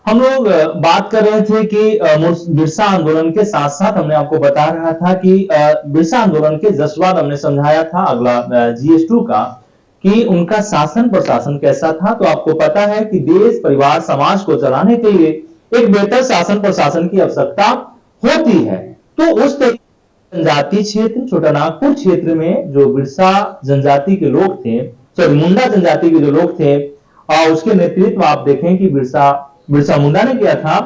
हम लोग बात कर रहे थे कि बिरसा आंदोलन के साथ साथ हमने आपको बता रहा था कि बिरसा आंदोलन के जस्ट बाद हमने समझाया था अगला GS2 का कि उनका शासन प्रशासन कैसा था। तो आपको पता है कि देश परिवार समाज को चलाने के लिए एक बेहतर शासन प्रशासन की आवश्यकता होती है। तो उस जनजाति क्षेत्र छोटानागपुर क्षेत्र में जो बिरसा जनजाति के लोग थे, सॉरी मुंडा जनजाति के जो लोग थे, और उसके नेतृत्व आप देखें कि बिरसा बिरसा मुंडा ने किया था।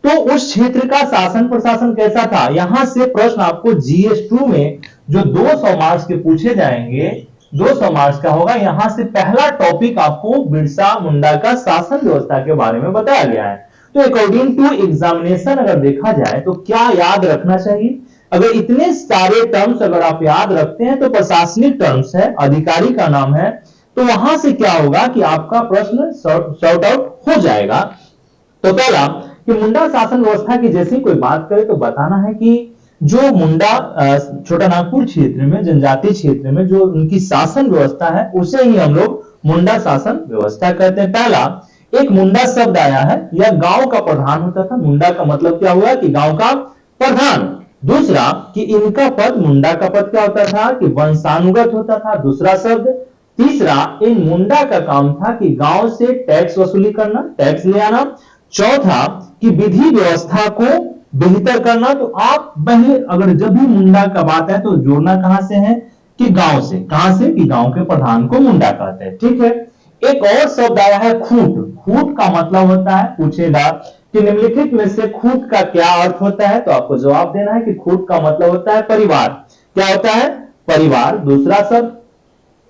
तो उस क्षेत्र का शासन प्रशासन कैसा था, यहां से प्रश्न आपको GS2 में जो 200 मार्क्स के पूछे जाएंगे, 200 मार्क्स का होगा। यहां से पहला टॉपिक आपको बिरसा मुंडा का शासन व्यवस्था के बारे में बताया गया है। तो अकॉर्डिंग टू एग्जामिनेशन अगर देखा जाए तो क्या याद रखना चाहिए, अगर इतने सारे टर्म्स अगर आप याद रखते हैं तो प्रशासनिक टर्म्स है, अधिकारी का नाम है, तो वहां से क्या होगा कि आपका प्रश्न सॉर्ट आउट हो जाएगा। तो पहला कि मुंडा शासन व्यवस्था की जैसे कोई बात करे तो बताना है कि जो मुंडा छोटानागपुर क्षेत्र में जनजातीय क्षेत्र में जो उनकी शासन व्यवस्था है उसे ही हम लोग मुंडा शासन व्यवस्था कहते हैं। पहला एक मुंडा शब्द आया है, यह गांव का प्रधान होता था। मुंडा का मतलब क्या हुआ कि गांव का प्रधान। दूसरा कि इनका पद, मुंडा का पद क्या होता था कि वंशानुगत होता था, दूसरा शब्द। तीसरा इन मुंडा का काम था कि गांव से टैक्स वसूली करना, टैक्स ले आना। चौथा कि विधि व्यवस्था को बेहतर करना। तो आप पहले अगर जब भी मुंडा का बात है तो जोड़ना कहां से है कि गांव से। कहां से कि गांव के प्रधान को मुंडा कहते हैं, ठीक है। एक और शब्द आया है खूट। खूट का मतलब होता है, पूछेगा कि निम्नलिखित में से खूट का क्या अर्थ होता है, तो आपको जवाब देना है कि खूट का मतलब होता है परिवार। क्या होता है, परिवार। दूसरा शब्द,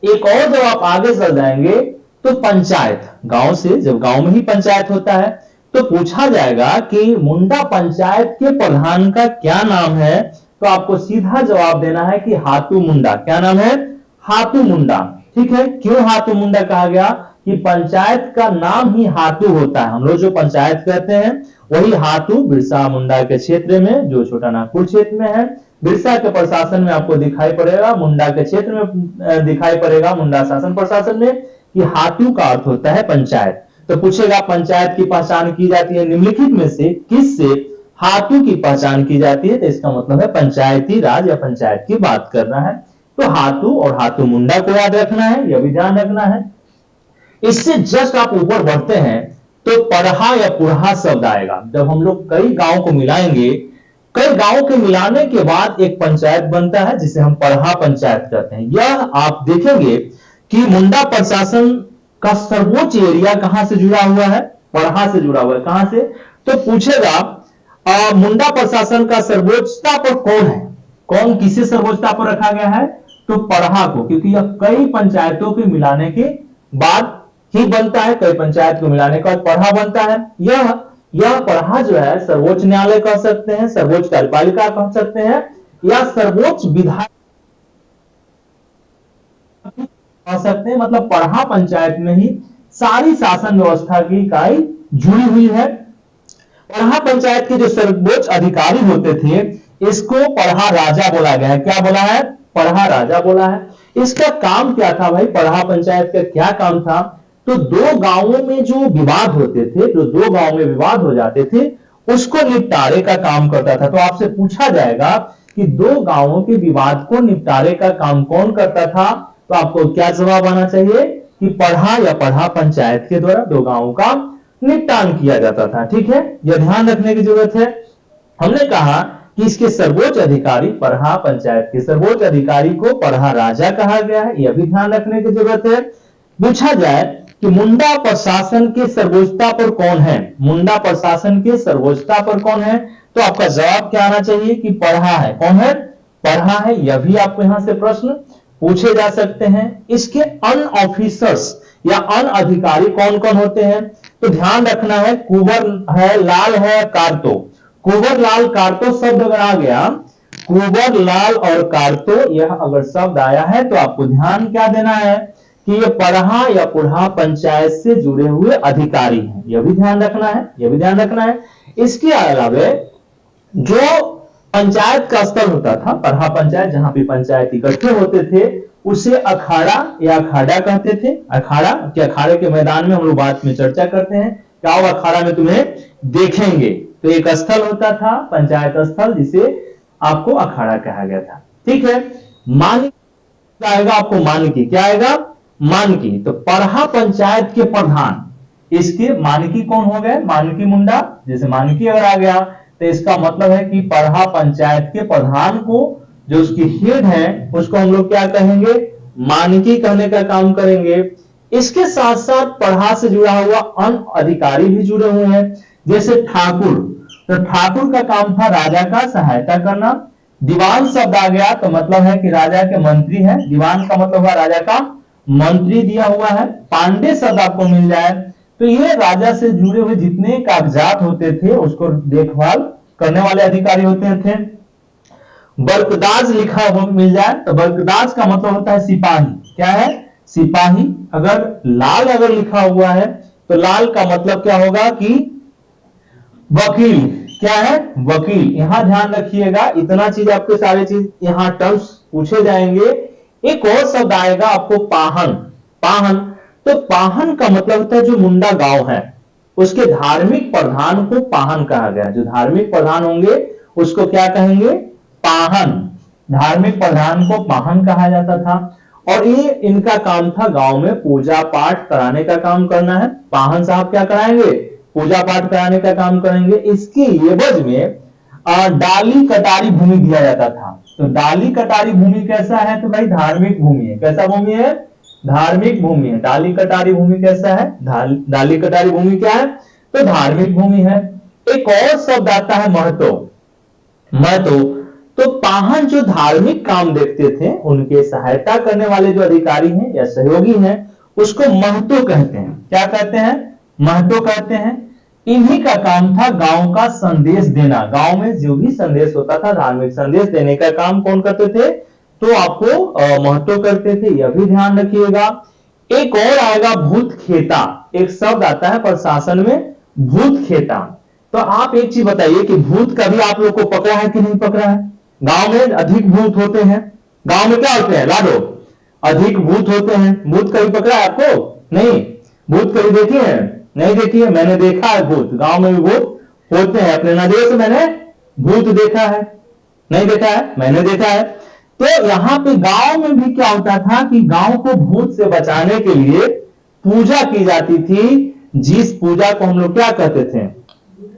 एक और जब आप आगे चल जाएंगे तो पंचायत, गांव से जब गांव में ही पंचायत होता है तो पूछा जाएगा कि मुंडा पंचायत के प्रधान का क्या नाम है, तो आपको सीधा जवाब देना है कि हाथू मुंडा। क्या नाम है, हाथू मुंडा, ठीक है। क्यों हाथू मुंडा कहा गया कि पंचायत का नाम ही हाथू होता है। हम लोग जो पंचायत कहते हैं वही हाथू बिरसा मुंडा के क्षेत्र में जो छोटानागपुर क्षेत्र में है। बिरसा के प्रशासन में आपको दिखाई पड़ेगा, मुंडा के क्षेत्र में दिखाई पड़ेगा, मुंडा शासन प्रशासन में, कि हाथू का अर्थ होता है पंचायत। तो पूछेगा पंचायत की पहचान की जाती है निम्नलिखित में से किससे, हाथू की पहचान की जाती है। तो इसका मतलब है पंचायती राज या पंचायत की बात करना है। तो हाथू और हाथू मुंडा को याद रखना है, यह भी ध्यान रखना है। इससे जस्ट आप ऊपर बढ़ते हैं तो पढ़ा या पुढ़ा शब्द आएगा। जब हम लोग कई गांव को मिलाएंगे, कई गांव के मिलाने के बाद एक पंचायत बनता है जिसे हम पढ़ा पंचायत कहते हैं। यह आप देखेंगे कि मुंडा प्रशासन का सर्वोच्च एरिया कहां से जुड़ा हुआ है, पढ़ा से जुड़ा हुआ है। कहां से, तो पूछेगा मुंडा प्रशासन का सर्वोच्चता पर कौन है, कौन किसे सर्वोच्चता पर रखा गया है, तो पढ़ा को, क्योंकि यह कई पंचायतों के मिलाने के बाद ही बनता है। कई पंचायत को मिलाने का पढ़ा बनता है। यह पढ़ा जो है सर्वोच्च न्यायालय कह सकते हैं, सर्वोच्च कार्यपालिका कह सकते हैं, या सर्वोच्च विधायक कह सकते हैं। मतलब पढ़ा पंचायत में ही सारी शासन व्यवस्था की इकाई जुड़ी हुई है। पढ़ा पंचायत के जो सर्वोच्च अधिकारी होते थे इसको पढ़ा राजा बोला गया है। क्या बोला है, पढ़ा राजा बोला है। इसका काम क्या था भाई, पढ़ा पंचायत का क्या काम था, तो दो गांवों में जो विवाद होते थे, जो दो गांवों में विवाद हो जाते थे उसको निपटारे का काम करता था। तो आपसे पूछा जाएगा कि दो गांवों के विवाद को निपटारे का काम कौन करता था, तो आपको क्या जवाब आना चाहिए कि पढ़ा या पढ़ा पंचायत के द्वारा दो गांवों का निपटान किया जाता था, ठीक है। यह ध्यान रखने की जरूरत है। हमने कहा कि इसके सर्वोच्च अधिकारी, पढ़ा पंचायत के सर्वोच्च अधिकारी को पढ़ा राजा कहा गया है, यह भी ध्यान रखने की जरूरत है। पूछा जाए कि मुंडा प्रशासन के सर्वोच्चता पर कौन है, मुंडा प्रशासन के सर्वोच्चता पर कौन है, तो आपका जवाब क्या आना चाहिए कि पढ़ा है। कौन है, पढ़ा है। यह भी आपको यहां से प्रश्न पूछे जा सकते हैं। इसके अन ऑफिसर्स या अन अधिकारी कौन कौन होते हैं, तो ध्यान रखना है, कुंवर है, लाल है, कार्तो। कुंवर लाल कार्तो शब्द अगर आ गया, कुंवर लाल और कार्तो यह अगर शब्द आया है तो आपको ध्यान क्या देना है कि ये पढ़ा या पुढ़ा पंचायत से जुड़े हुए अधिकारी हैं। यह भी ध्यान रखना है, यह भी ध्यान रखना है। इसके अलावा जो पंचायत का स्तर होता था, पढ़ा पंचायत जहां पे पंचायत इकट्ठे होते थे उसे अखाड़ा या अखाड़ा कहते थे। अखाड़ा के, अखाड़े के मैदान में हम लोग बाद में चर्चा करते हैं क्या होगा, अखाड़ा में तुम्हें देखेंगे। तो एक स्थल होता था पंचायत स्थल, जिसे आपको अखाड़ा कहा गया था। ठीक है, मान आएगा आपको, मानकी क्या आएगा, मानकी। तो पढ़ा पंचायत के प्रधान, इसके मानकी कौन हो गए, मानकी मुंडा। जैसे मानकी अगर आ गया तो इसका मतलब है कि पढ़ा पंचायत के प्रधान को, जो उसकी हेड है, उसको हम लोग क्या कहेंगे, मानकी कहने का काम करेंगे। इसके साथ साथ पढ़ा से जुड़ा हुआ अन्य अधिकारी भी जुड़े हुए हैं, जैसे ठाकुर। तो ठाकुर का काम था राजा का सहायता करना। दीवान शब्द आ गया तो मतलब है कि राजा के मंत्री है, दीवान का मतलब हुआ राजा का मंत्री दिया हुआ है। पांडे शब्द आपको मिल जाए तो ये राजा से जुड़े हुए जितने कागजात होते थे उसको देखभाल करने वाले अधिकारी होते थे। बरकदाज लिखा हुआ मिल जाए तो बरकदाज का मतलब होता है सिपाही। क्या है, सिपाही। अगर लाल अगर लिखा हुआ है तो लाल का मतलब क्या होगा कि वकील। क्या है, वकील। यहां ध्यान रखिएगा, इतना चीज आपके सारे चीज यहां टर्म्स पूछे जाएंगे। एक और शब्द आएगा आपको, पाहन। पाहन, तो पाहन का मतलब होता है जो मुंडा गांव है उसके धार्मिक प्रधान को पाहन कहा गया। जो धार्मिक प्रधान होंगे उसको क्या कहेंगे, पाहन। धार्मिक प्रधान को पाहन कहा जाता था। और ये इनका काम था गांव में पूजा पाठ कराने का काम करना है। पाहन साहब क्या कराएंगे, पूजा पाठ कराने का काम करेंगे। इसके एवज में डाली कटारी भूमि दिया जाता था। तो डाली कटारी भूमि कैसा है, तो भाई धार्मिक भूमि है। कैसा भूमि है, धार्मिक भूमि है। डाली कटारी भूमि कैसा है, डाली कटारी भूमि क्या है, तो धार्मिक भूमि है। एक और शब्द आता है महतो। महतो, तो पाहन जो धार्मिक काम देखते थे उनके सहायता करने वाले जो अधिकारी हैं या सहयोगी हैं उसको महतो कहते हैं। क्या कहते हैं, महतो कहते हैं। इन्हीं का काम था गांव का संदेश देना। गांव में जो भी संदेश होता था, धार्मिक संदेश देने का काम कौन करते थे, तो आपको महतो करते थे। यह भी ध्यान रखिएगा। एक और आएगा भूत खेता। एक शब्द आता है प्रशासन में, भूत खेता। तो आप एक चीज बताइए कि भूत कभी आप लोग को पकड़ा है कि नहीं पकड़ा है। गांव में अधिक भूत होते हैं। गांव में क्या होते हैं लाडो, अधिक भूत होते हैं। भूत कभी पकड़ा है आपको, नहीं। भूत कभी देखी है, नहीं देखी है। मैंने देखा है भूत, गांव में भी भूत होते हैं। अपने नजर से मैंने भूत देखा है, नहीं देखा है, मैंने देखा है। तो यहां पे गांव में भी क्या होता था कि गांव को भूत से बचाने के लिए पूजा की जाती थी, जिस पूजा को हम लोग क्या कहते थे,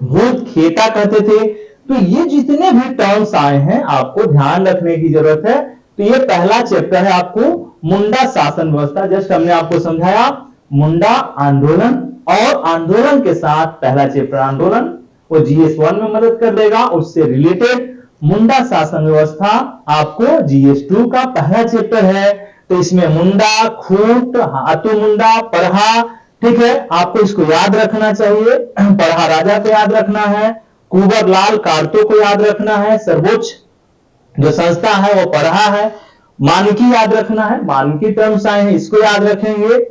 भूत खेता कहते थे। तो ये जितने भी टर्म्स आए हैं आपको ध्यान रखने की जरूरत है। तो ये पहला चैप्टर है आपको मुंडा शासन व्यवस्था। जस्ट हमने आपको समझाया मुंडा आंदोलन, और आंदोलन के साथ पहला चैप्टर आंदोलन वो GS1 में मदद कर देगा। उससे रिलेटेड मुंडा शासन व्यवस्था आपको GS2 का पहला चैप्टर है। तो इसमें मुंडा, खूंट, हाथू मुंडा, पढ़ा, ठीक है, आपको इसको याद रखना चाहिए। पढ़ा राजा को याद रखना है, कुंवर लाल कार्तो को याद रखना है, सर्वोच्च जो संस्था है वो पढ़ा है, मानकी याद रखना है, मानकी टर्म्स आए हैं इसको याद रखेंगे।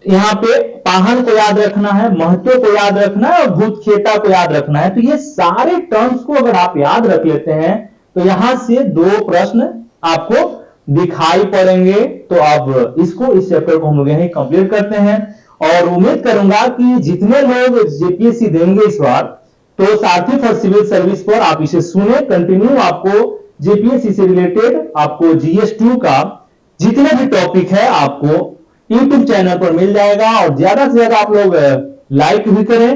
यहाँ पे पाहन को याद रखना है, महत्व को याद रखना है, और भूतखेता को याद रखना है। तो ये सारे टर्म्स को अगर आप याद रख लेते हैं तो यहां से 2 प्रश्न आपको दिखाई पड़ेंगे। तो अब इसको, इस चैप्टर को हम लोग यहीं कंप्लीट करते हैं। और उम्मीद करूंगा कि जितने लोग जेपीएससी देंगे इस बार, तो सारथी फॉर सिविल सर्विस पर आप इसे सुने कंटिन्यू। आपको जेपीएससी से रिलेटेड आपको GS2 का जितने भी टॉपिक है आपको YouTube चैनल पर मिल जाएगा। और ज्यादा से ज्यादा आप लोग लाइक भी करें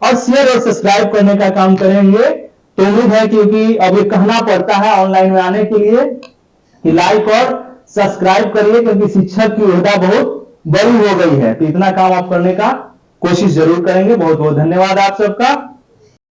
और शेयर और सब्सक्राइब करने का काम करेंगे। तो उम्मीद है, क्योंकि अब ये कहना पड़ता है ऑनलाइन में आने के लिए कि लाइक और सब्सक्राइब करिए, क्योंकि शिक्षक की ओहदा बहुत बड़ी हो गई है। तो इतना काम आप करने का कोशिश जरूर करेंगे। बहुत बहुत धन्यवाद आप सबका।